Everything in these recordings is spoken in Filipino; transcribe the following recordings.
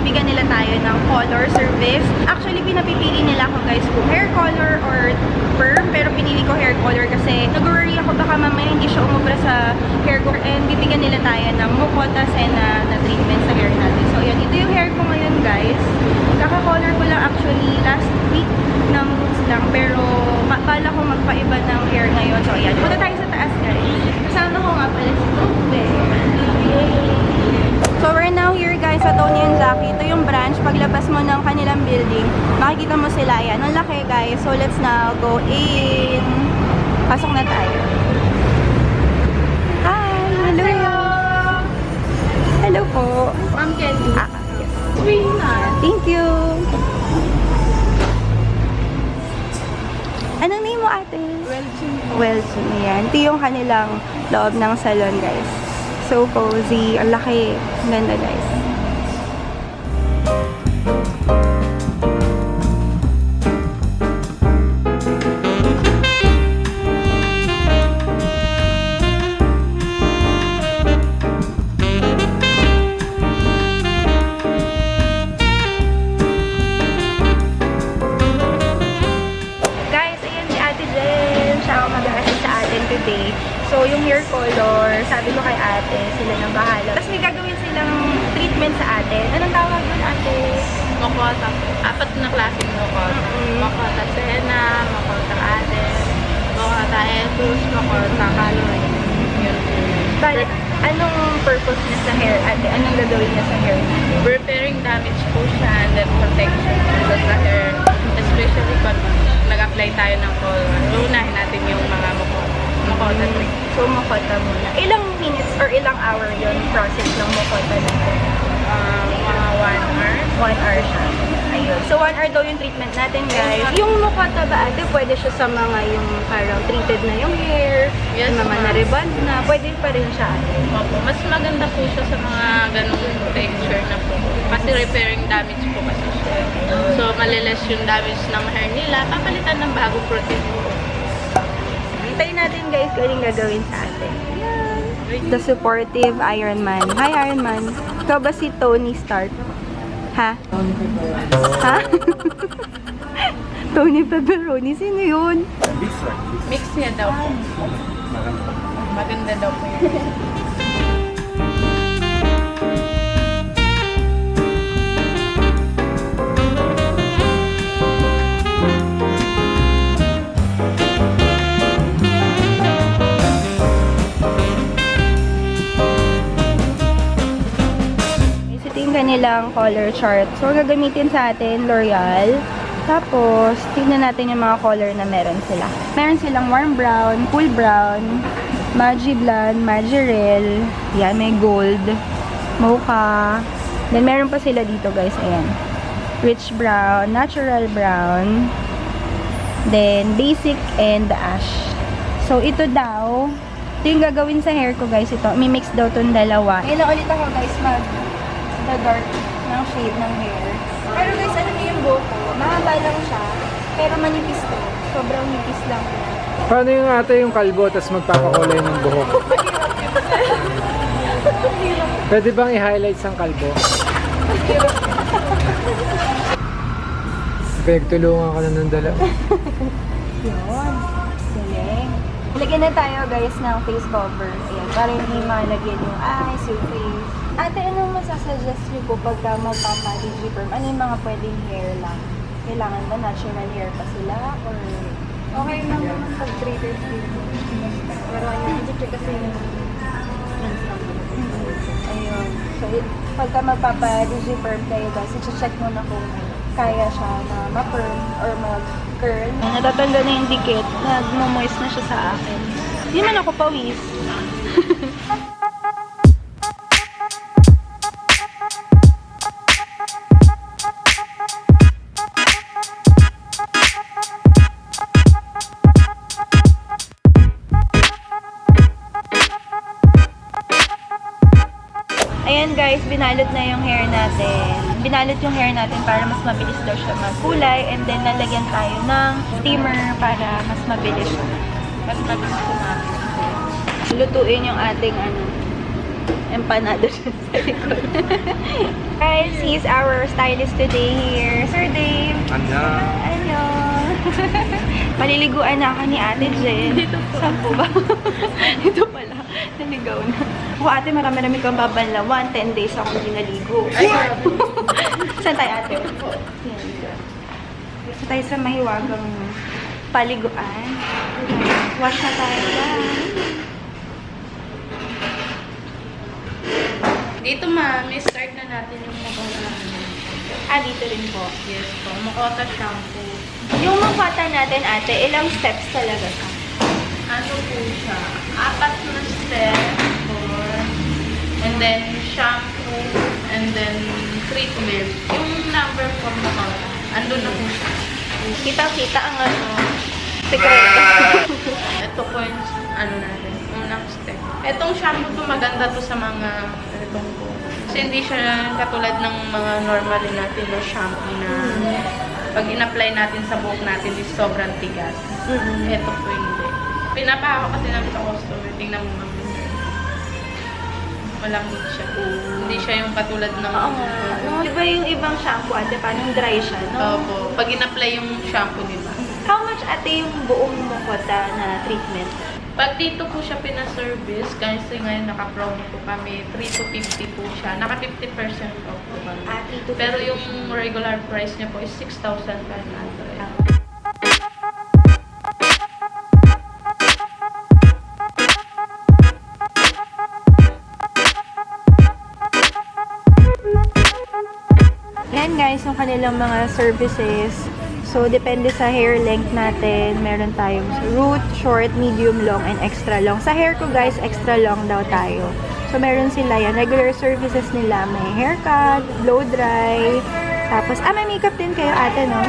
bibigyan nila tayo ng color service. Actually, pinapipili nila ako guys kung hair color or perm, pero pinili ko hair color kasi nag-worry ako baka mamaya hindi siya umubra sa hair ko, and bibigyan nila tayo ng Mucota Senna na treatment sa hair natin. So yan, ito yung hair ko ngayon guys. Kaka-color ko lang actually last week ng roots lang, pero bala ko magpaiba ng hair ngayon. So ayan, punta tayo sa taas guys. Kasama ko nga pala si Tupe. So we're now here guys sa Tony and Jackie. Ito yung branch. Paglabas mo ng kanilang building, makikita mo sila yan. Ang laki guys. So let's now go in. Pasok na tayo. Hi! Hello! Hello po. Ma'am Kelly. Thank you. Anong name mo ate? Welcome. Yan. Ito yung kanilang loob ng salon guys. So cozy. Ang laki. Ang ganda guys. Today. So, yung hair color, sabi ko kay ate, sila nang bahala. Tapos may gagawin silang treatment sa atin. Anong tawag doon ate? Mucota po. 4 na klaseng Mucota. Mucota Senna, Mucota Adel, Mucota Etus, Mucota Caloy. Bale, anong purpose niya sa hair ate? Anong gagawin niya sa hair natin? Repairing damage po siya and then protection po sa hair. Especially pag nag-apply tayo ng color. Unahin natin yung mga Mucota treatment. So, Mucota muna. Ilang minutes or ilang hour yon process ng Mucota natin? Mga 1 hour. 1 hour siya. Ayun. So, 1 hour daw yung treatment natin, guys. Yung Mucota ba, ate, pwede siya sa mga yung parang treated na yung hair, Yes, yung mga na-rebond na, pwede pa rin siya, ate. Opo. Mas maganda po siya sa mga ganung texture na po. Kasi repairing damage po kasi siya. So, maliles yung damage ng hair nila. Papalitan ng bagong protein po. Hintayin natin, guys, kung anong gagawin sa atin. The supportive Iron Man. Hi, Iron Man. Ikaw ba si Tony Stark? Ha? Ha? Tony Pepperoni? Sino yun? Mix niya daw po. Maganda daw po yun. Kanilang color chart. So, gagamitin sa atin L'Oreal. Tapos, tingnan natin yung mga color na meron sila. Meron silang warm brown, cool brown, Magi Blonde, Magi Real. Yan, may gold, mocha. Then, meron pa sila dito, guys. Ayan. Rich brown, natural brown. Then, basic and ash. So, ito daw, ito yung gagawin sa hair ko, guys. Ito, mimix daw itong dalawa. Ngayon ulit ako, guys, the dark ng shade ng hair. Pero guys, alam niyo yung buhok ko, mahaba lang siya, pero manipis to. Sobrang nipis lang. Paano yung ate yung kalbo tapos magpapakulay ng buhok? Pwede bang i-highlights ang kalbo? Pinagtulungan ka na ng dalawa. Yun. Galing. Lagyan na tayo guys ng face cover. Ayan, para hindi malagyan yung eyes, yung face. Ate, anong masasuggest niyo po pagka magpapa-digiperm? Ano yung mga pwedeng hair lang? Kailangan ba natural hair pa sila? Or okay lang naman pag treated dito. Pero ayun, i-check kasi yung trends lang. Ayun. So, pagka magpapa-digiperm kayo guys, i-check mo na kung kaya siya na ma-perm or mag-curl. Natatanggal na yung dikit. Nag-moist na siya sa akin. Hindi man ako pawis. Ayan guys, binalot na yung hair natin. Binalot yung hair natin para mas mabilis daw siya magkulay. And then, lalagyan tayo ng steamer para mas mabilis siya. Mas mabilis kumapit. Lutuin yung ating empanada dyan sa likod. Guys, he's our stylist today here. Sir Dave. Ano? Maliliguan na ako ni Ate Jen. Dito po. Saan po ba? Dito pala. Naligaw na. Ako ate, marami-rami kang babanlawan. 10 days ako hindi naligo. Saan tayo ate? Yan. So tayo sa mahiwagang paliguan. Wash na tayo guys. Dito ma'am, start na natin yung Makota. Dito rin po. Yes po, Makota shampoo. Yung Makota natin ate, ilang steps talaga ka? Ano po siya? 4 na steps for, and then shampoo, and then treatment. Yung number for Makota, andun na po siya. Kita-kita ang sekreto. Ito po yung ano natin, unang step. Itong shampoo to maganda to sa mga itong po. Kasi hindi siya katulad ng mga normally natin na shampoo na pag in-apply natin sa buhok natin is sobrang tigas. Ito po hindi. Pinapahako kasi namin sa customer. Tingnan mo ma'am. Malambot siya. Hindi siya yung katulad ng... Di ba yung ibang shampoo ate, parang dry siya, no? Opo. Pag in-apply yung shampoo nila. How much ate yung buong Makota na treatment? Pag dito po siya pina-service, kasi ngayon naka-promo po kami, 3 to 50 po siya. Naka 50% off po kami. 3 to 50. Pero yung regular price niya po is 6,500. Yan guys, yung kanilang mga services. So, depende sa hair length natin. Meron tayong root, short, medium long, and extra long. Sa hair ko guys, extra long daw tayo. So, meron sila yan. Regular services nila. May haircut, blow dry. Tapos, may makeup din kayo ate, no?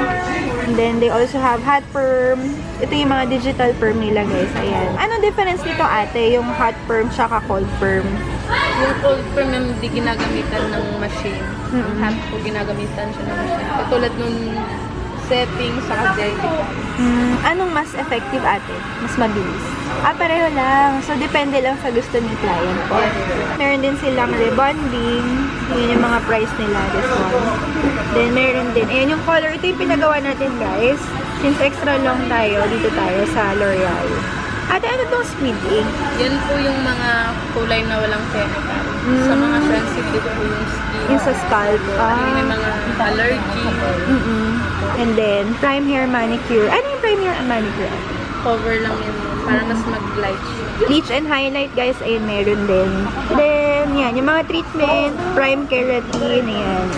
And then, they also have hot perm. Ito yung mga digital perm nila guys. Ayan. Ano difference nito ate? Yung hot perm tsaka cold perm? Yung cold perm yung hindi ginagamitan ng machine. Hot po ginagamitan siya ng machine. Katulad nung setting sa gel. Anong mas effective ate? Mas mabilis? Pareho lang. So, depende lang sa gusto ng client po. Meron din silang rebonding. Yun yung mga price nila. This one. Then, meron din. Ayan yung color. Ito yung pinagawa natin, guys. Since extra long tayo, dito tayo sa L'Oreal. Ate, ano itong speed ink? Yan po yung mga kulay na walang chemical. Sa mga sensitive po yung skin. Yung sa scalp. Yung may mga allergy. And then, prime hair manicure. Ano yung prime hair manicure? Cover lang yun para mas mag-light siya. Bleach and highlight, guys, ayun, meron din. Then, yan, yung mga treatment, prime keratin, ayan.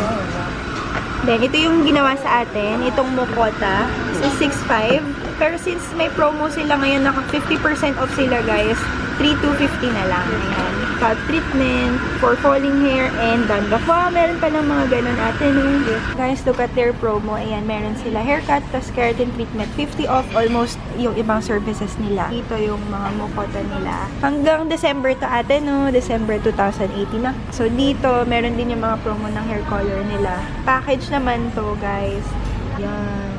Then, ito yung ginawa sa atin, itong Makota, is 6.5. Pero since may promo sila ngayon, naka 50% off sila, guys, 3,250 na lang. Ayan. Scalp treatment for falling hair and dandruff. Wow, meron pa ng mga ganun atin. Guys, look at their promo. Ayan, meron sila haircut plus keratin treatment. 50 off almost yung ibang services nila. Ito yung mga Makota nila. Hanggang December to atin, no? December 2018 na. So, dito, meron din yung mga promo ng hair color nila. Package naman to, guys. Yan.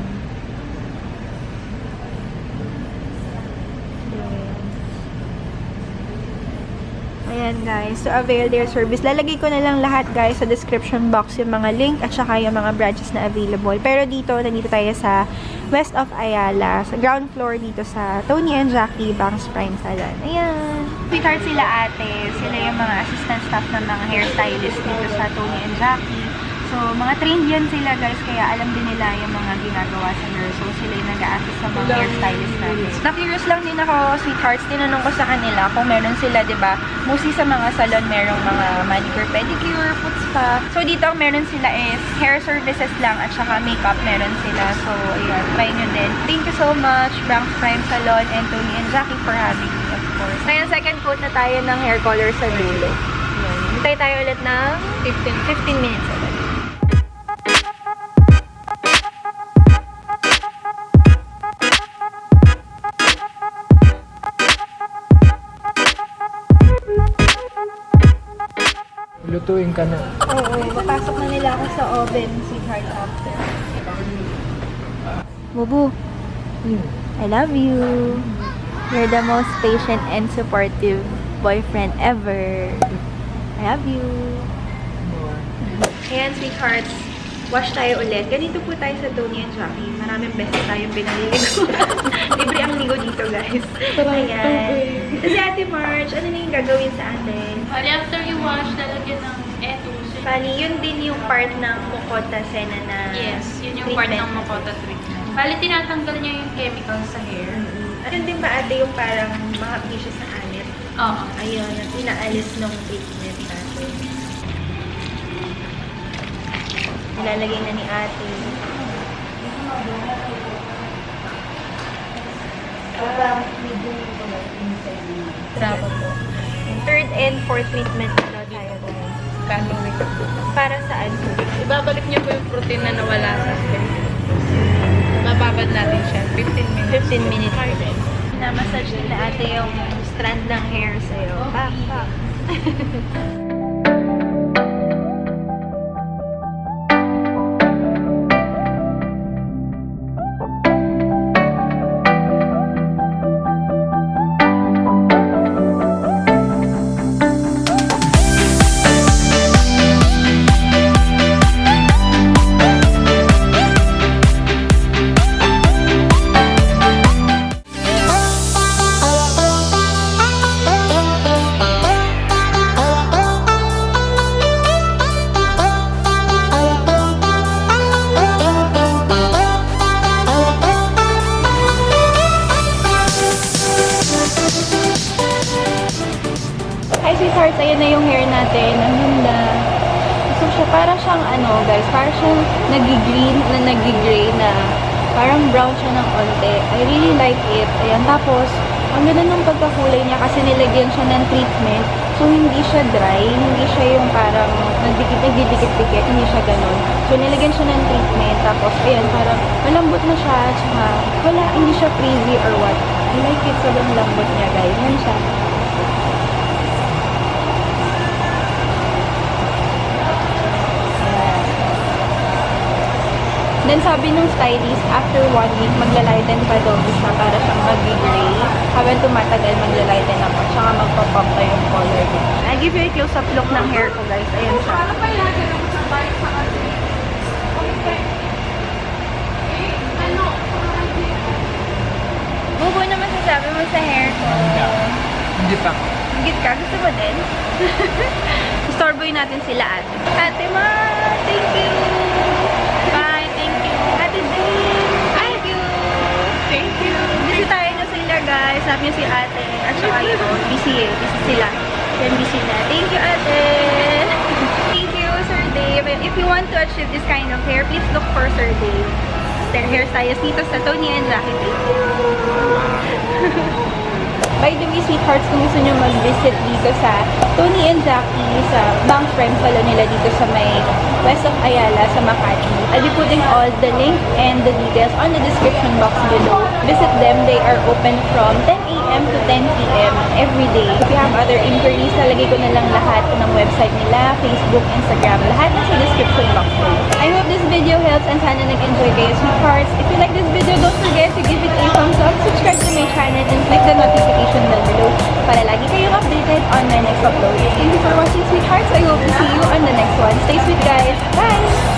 Ayan guys, to avail their service. Lalagay ko na lang lahat guys sa description box yung mga link at saka yung mga branches na available. Pero dito, nandito tayo sa West of Ayala, sa ground floor dito sa Tony and Jackie Bangs Prime Salon. Ayan. Sweetheart sila ate. Sila yung mga assistant staff ng mga hairstylist dito sa Tony and Jackie. So, mga trained yan sila guys, kaya alam din nila yung mga ginagawa sa hair. So, sila yung nag-a-assist sa mga hairstylist natin. Na-curious lang din ako, sweethearts, tinanong ko sa kanila kung meron sila, diba? Mostly sa mga salon, merong mga manicure, pedicure, foot spa. So, dito ang meron sila is hair services lang at saka makeup meron sila. So, ayan, try nyo din. Thank you so much, Bangs Prime Salon and Tony and Jackie for having me, of course. Ngayon, second coat na tayo ng hair color sa dulo. Hintay tayo ulit ng 15 minutes ulit. Lutuin ka na. Oo, papasok na nila ako sa oven, sweetheart, after. Bubu, I love you. You're the most patient and supportive boyfriend ever. I love you. Ayan, sweethearts. Wash tayo ulit. Ganito po tayo sa Tony and Jackie. Maraming beses tayong pinaliligo. Libre ang ligo dito, guys. Ayan. Kasi Ate March, ano na yung gagawin sa atin? Bali, after you wash, lalagyan ng etos. Bali, yun din yung part ng Mukota Sena na Yes, yun yung part ng Makota treatment. Bali, tinatanggal niya yung chemicals sa hair. Yun din ba ate yung parang mahapdi siya sa anit? Oo. Ayun, yung inaalis ng treatment natin. Nilalagay na ni ate. Bravo po. Third and fourth treatment na tayo. Gagawin. Para saan po? Ibabalik niyo po yung protein na nawala sa skin. Mababad natin siya. 15 minutes. 15 minutes. Minamassage nila ate yung strand ng hair sa'yo. Pak, pak. Hi sweethearts, ayan na yung hair natin. Ang ganda. So siya, para siyang ano guys, para siyang nag-green na nag-gray na parang brown siya ng onte. I really like it. Ayan, tapos ang ganda ng pagkakulay niya kasi nilagyan siya ng treatment. So hindi siya dry, hindi siya yung parang nagdikit-dikit, hindi siya ganun. So nilagyan siya ng treatment, tapos ayan, parang malambot na siya, tsaka wala, hindi siya frizzy or what. I like it, sobrang lambot niya guys. Yan siya. Then sabi nung stylist, after 1 week, magla-lighten pa daw siya para siyang mag-gray. Habang tumatagal, magla-lighten ako. Tsaka magpa-pop na yung color niya. I'll give you a close-up look ng hair ko, guys. Ayan siya. Bubo naman sasabi mo sa hair ko. Hindi pa. Higit ka? Gusto mo din? Storeboy natin sila ate. Ate Ma! Thank you! Bye! Thank you! Ate Jane! Thank you! Thank you. Busy tayo na sila guys. Sabi niyo si ate. At saka yun, busy eh. Busy sila. Yan busy na. Thank you ate! Thank you Sir Dave. If you want to achieve this kind of hair, please look for Sir Dave. Their hairstylist dito sa Tony and Jackie. Thank you! By the way, sweethearts, kung gusto nyo mag-visit dito sa Tony and Jackie, sa Bank Prime Salon nila dito sa may West of Ayala, sa Makati, I'll be putting all the link and the details on the description box below. Visit them. They are open from 10 a.m. to 10 p.m. every day. If you have other inquiries, lalagay ko na lang lahat ng website nila, Facebook, Instagram, lahat nasa description box below. I hope this video helps and sana nag-enjoy kayo, sweethearts. If you like this video, don't forget to give it a thumbs up, subscribe to my channel, and click the notification bell below para lagi kayong updated on my next upload. Thank you for watching, sweethearts. I hope to see you on the next one. Stay sweet, guys. Bye!